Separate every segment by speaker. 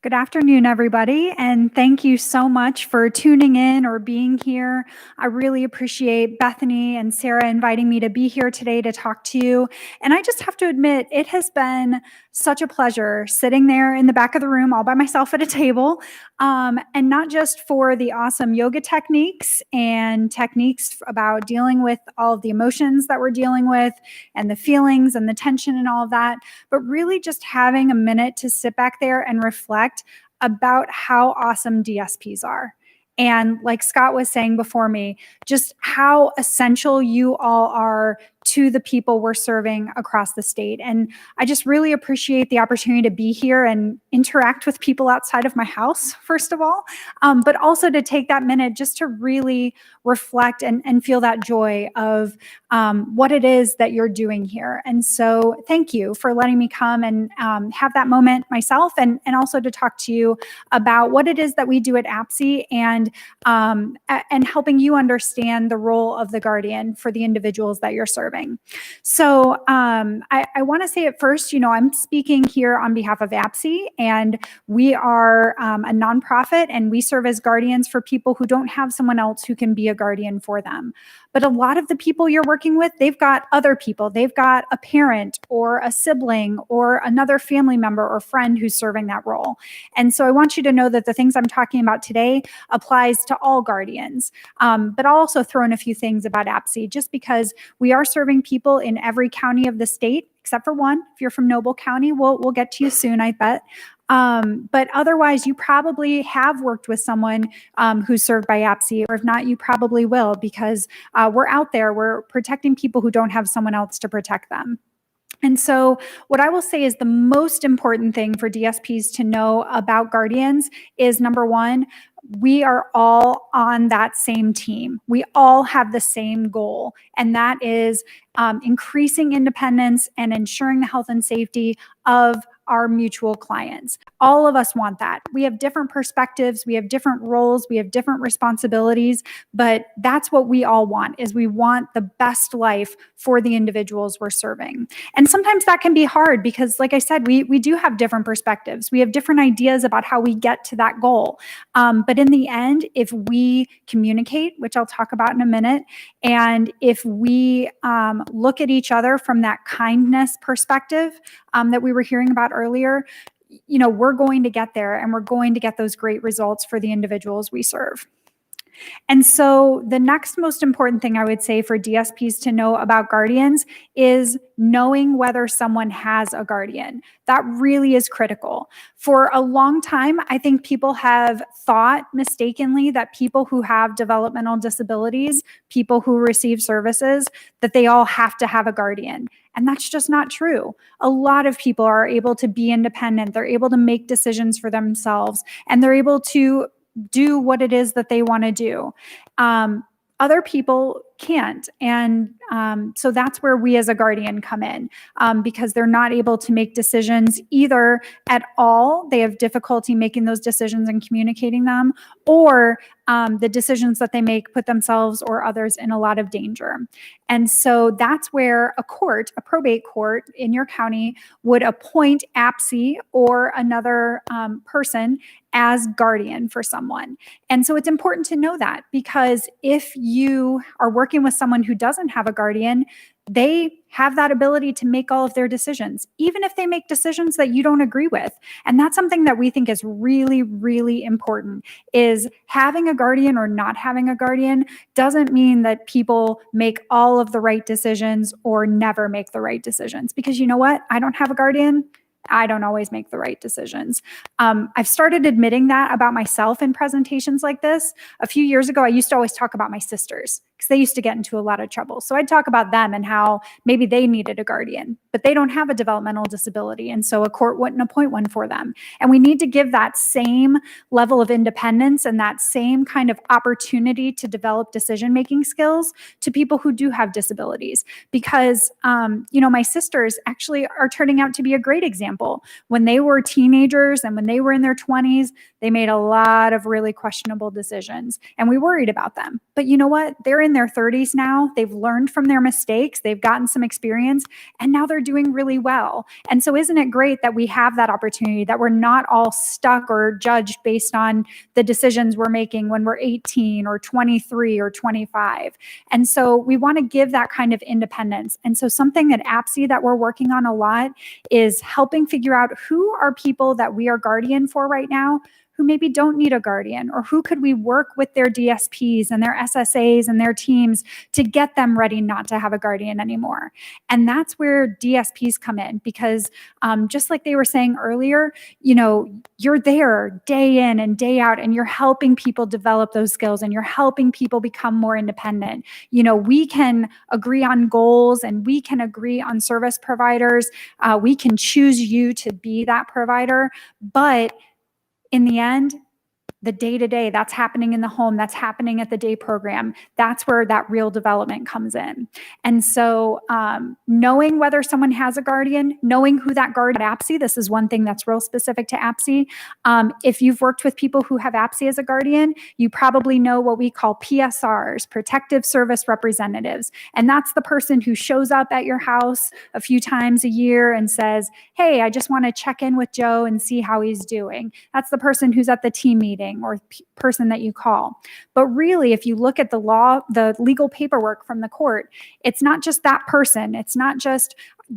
Speaker 1: Good afternoon, everybody, and thank you so much for tuning in or being here. I really appreciate Bethany and Sarah inviting me to be here today to talk to you. And I just have to admit, it has been such a pleasure sitting there in the back of the room all by myself at a table, and not just for the awesome yoga techniques and techniques about dealing with all of the emotions that we're dealing with and the feelings and the tension and all of that, but really just having a minute to sit back there and reflect about how awesome DSPs are. And like Scott was saying before me, just how essential you all are to the people we're serving across the state. And I just really appreciate the opportunity to be here and interact with people outside of my house, first of all, but also to take that minute just to really reflect and feel that joy of what it is that you're doing here. And so thank you for letting me come and have that moment myself, and also to talk to you about what it is that we do at APSE and helping you understand the role of the guardian for the individuals that you're serving. So I want to say at first, I'm speaking here on behalf of APSE, and we are a nonprofit, and we serve as guardians for people who don't have someone else who can be a guardian for them. But a lot of the people you're working with, they've got other people. They've got a parent or a sibling or another family member or friend who's serving that role. And so I want you to know that the things I'm talking about today applies to all guardians. But I'll also throw in a few things about APSE, just because we are serving people in every county of the state, except for one. If you're from Noble County, we'll get to you soon, I bet. But otherwise, you probably have worked with someone who's served by APSE, or if not, you probably will, because we're out there, we're protecting people who don't have someone else to protect them. And so what I will say is the most important thing for DSPs to know about guardians is, number one, we are all on that same team. We all have the same goal, and that is increasing independence and ensuring the health and safety of our mutual clients. All of us want that. We have different perspectives, we have different roles, we have different responsibilities, but that's what we all want, is we want the best life for the individuals we're serving. And sometimes that can be hard because, like I said, we do have different perspectives. We have different ideas about how we get to that goal. But in the end, if we communicate, which I'll talk about in a minute, and if we look at each other from that kindness perspective that we were hearing about earlier, we're going to get there, and we're going to get those great results for the individuals we serve. And so the next most important thing I would say for DSPs to know about guardians is knowing whether someone has a guardian. That really is critical. For a long time, I think people have thought mistakenly that people who have developmental disabilities, people who receive services, that they all have to have a guardian. And that's just not true. A lot of people are able to be independent. They're able to make decisions for themselves, and they're able to do what it is that they want to do. Other people can't. And so that's where we as a guardian come in, because they're not able to make decisions either at all. They have difficulty making those decisions and communicating them, or the decisions that they make put themselves or others in a lot of danger. And so that's where a court, a probate court in your county, would appoint APSE or another person as guardian for someone. And so it's important to know that, because if you are working with someone who doesn't have a guardian, they have that ability to make all of their decisions, even if they make decisions that you don't agree with. And that's something that we think is really, really important, is having a guardian or not having a guardian doesn't mean that people make all of the right decisions or never make the right decisions. Because you know what? I don't have a guardian. I don't always make the right decisions. I've started admitting that about myself in presentations like this. A few years ago, I used to always talk about my sisters, because they used to get into a lot of trouble. So I'd talk about them and how maybe they needed a guardian, but they don't have a developmental disability, and so a court wouldn't appoint one for them. And we need to give that same level of independence and that same kind of opportunity to develop decision-making skills to people who do have disabilities, because my sisters actually are turning out to be a great example. When they were teenagers and when they were in their 20s, they made a lot of really questionable decisions, and we worried about them. But you know what? They're in in their 30s now. They've learned from their mistakes. They've gotten some experience, and now they're doing really well. And so isn't it great that we have that opportunity, that we're not all stuck or judged based on the decisions we're making when we're 18 or 23 or 25. And so we want to give that kind of independence. And so something at APSE that we're working on a lot is helping figure out who are people that we are guardian for right now who maybe don't need a guardian, or who could we work with their DSPs and their SSAs and their teams to get them ready not to have a guardian anymore. And that's where DSPs come in, because just like they were saying earlier, you're there day in and day out, and you're helping people develop those skills, and you're helping people become more independent. We can agree on goals, and we can agree on service providers. We can choose you to be that provider, but in the end, the day-to-day, that's happening in the home, that's happening at the day program, that's where that real development comes in. And so knowing whether someone has a guardian, knowing who that guardian at APSE, this is one thing that's real specific to APSE. If you've worked with people who have APSE as a guardian, you probably know what we call PSRs, Protective Service Representatives. And that's the person who shows up at your house a few times a year and says, hey, I just want to check in with Joe and see how he's doing. That's the person who's at the team meeting or person that you call. But really, if you look at the legal paperwork from the court, it's not just that person. It's not just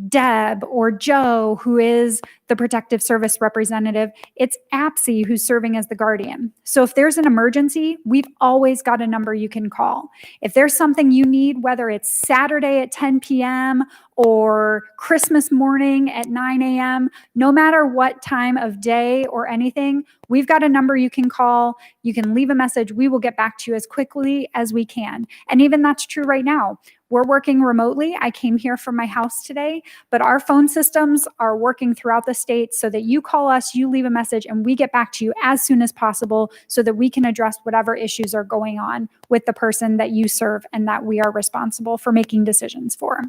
Speaker 1: Deb or Joe, who is the Protective Service Representative. It's APSE who's serving as the guardian. So if there's an emergency, we've always got a number you can call. If there's something you need, whether it's Saturday at 10 p.m. or Christmas morning at 9 a.m., no matter what time of day or anything, we've got a number you can call. You can leave a message. We will get back to you as quickly as we can. And even that's true right now. We're working remotely. I came here from my house today, but our phone systems are working throughout the state so that you call us, you leave a message, and we get back to you as soon as possible so that we can address whatever issues are going on with the person that you serve and that we are responsible for making decisions for.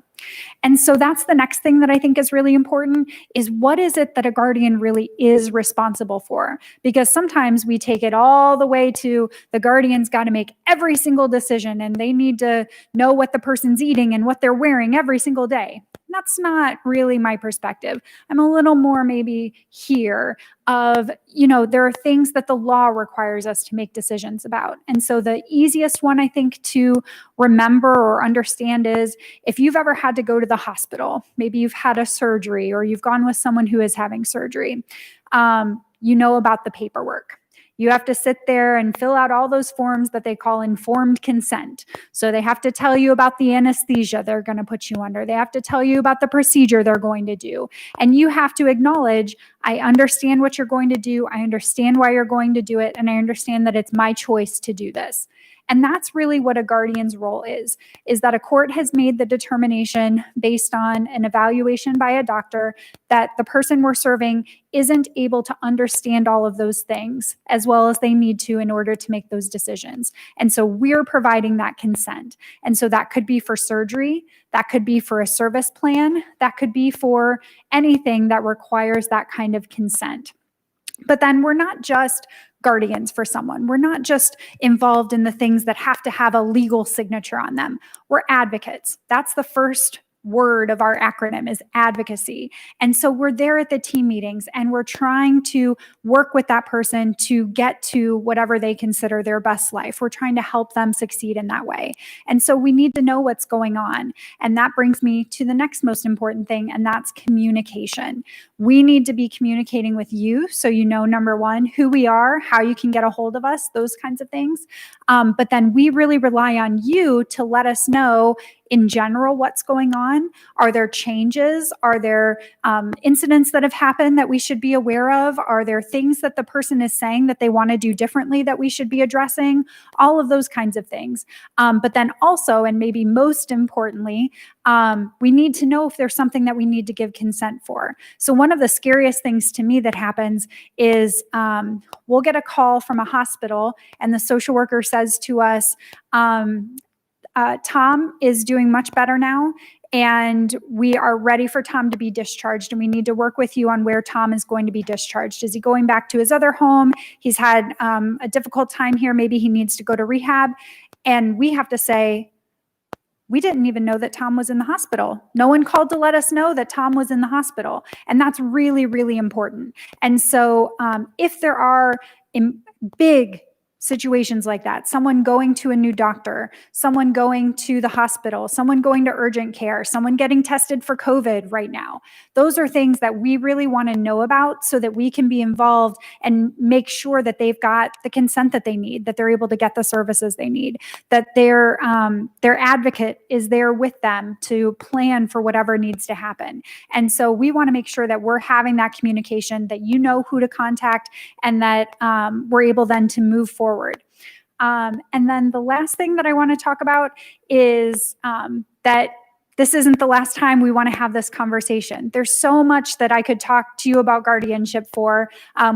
Speaker 1: And so that's the next thing that I think is really important, is what is it that a guardian really is responsible for? Because sometimes we take it all the way to the guardian's got to make every single decision, and they need to know what the person's eating and what they're wearing every single day. That's not really my perspective. I'm a little more maybe here of, there are things that the law requires us to make decisions about. And so the easiest one I think to remember or understand is, if you've ever had to go to the hospital, maybe you've had a surgery or you've gone with someone who is having surgery, you know about the paperwork. You have to sit there and fill out all those forms that they call informed consent. So they have to tell you about the anesthesia they're going to put you under. They have to tell you about the procedure they're going to do. And you have to acknowledge, I understand what you're going to do. I understand why you're going to do it. And I understand that it's my choice to do this. And that's really what a guardian's role is that a court has made the determination based on an evaluation by a doctor that the person we're serving isn't able to understand all of those things as well as they need to in order to make those decisions. And so we're providing that consent. And so that could be for surgery, that could be for a service plan, that could be for anything that requires that kind of consent. But then we're not just guardians for someone. We're not just involved in the things that have to have a legal signature on them. We're advocates. That's the first word of our acronym, is advocacy. And so we're there at the team meetings and we're trying to work with that person to get to whatever they consider their best life. We're trying to help them succeed in that way. And so we need to know what's going on. And that brings me to the next most important thing, and that's communication. We need to be communicating with you so you know, number one, who we are, how you can get a hold of us, those kinds of things. But then we really rely on you to let us know in general what's going on. Are there changes? Are there incidents that have happened that we should be aware of? Are there things that the person is saying that they want to do differently that we should be addressing? All of those kinds of things. But then also, and maybe most importantly, we need to know if there's something that we need to give consent for. So one of the scariest things to me that happens is we'll get a call from a hospital and the social worker says to us, Tom is doing much better now, and we are ready for Tom to be discharged, and we need to work with you on where Tom is going to be discharged. Is he going back to his other home? He's had a difficult time here. Maybe he needs to go to rehab. And we have to say, We didn't even know that Tom was in the hospital. No one called to let us know that Tom was in the hospital. And that's really, really important. And so if there are big situations like that, someone going to a new doctor, someone going to the hospital, someone going to urgent care, someone getting tested for COVID right now, those are things that we really want to know about so that we can be involved and make sure that they've got the consent that they need, that they're able to get the services they need, that their advocate is there with them to plan for whatever needs to happen. And so we want to make sure that we're having that communication, that you know who to contact, and that we're able then to move forward. And then the last thing that I want to talk about is that this isn't the last time we want to have this conversation. There's so much that I could talk to you about guardianship for.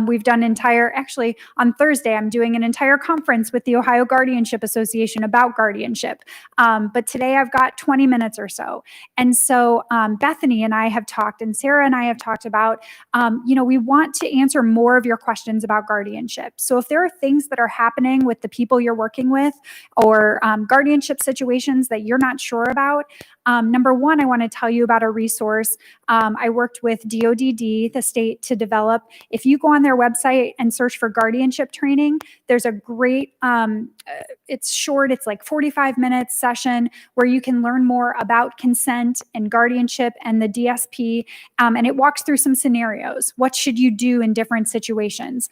Speaker 1: We've done actually on Thursday, I'm doing an entire conference with the Ohio Guardianship Association about guardianship. But today I've got 20 minutes or so. And so Bethany and I have talked, and Sarah and I have talked about, we want to answer more of your questions about guardianship. So if there are things that are happening with the people you're working with, or guardianship situations that you're not sure about, number one, I want to tell you about a resource. I worked with DODD, the state, to develop. If you go on their website and search for guardianship training, there's a great, it's short, it's like 45-minute session where you can learn more about consent and guardianship and the DSP. And it walks through some scenarios. What should you do in different situations?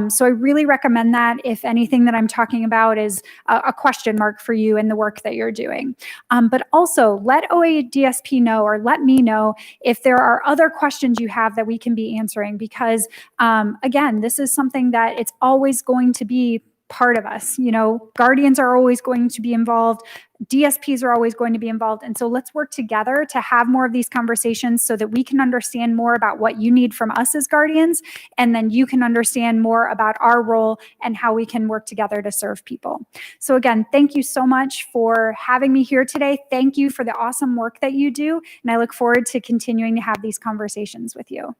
Speaker 1: So I really recommend that if anything that I'm talking about is a question mark for you in the work that you're doing. But also, let OADSP know, or let me know if there are other questions you have that we can be answering, because again, this is something that it's always going to be part of us. Guardians are always going to be involved. DSPs are always going to be involved. And so let's work together to have more of these conversations so that we can understand more about what you need from us as guardians. And then you can understand more about our role and how we can work together to serve people. So again, thank you so much for having me here today. Thank you for the awesome work that you do. And I look forward to continuing to have these conversations with you.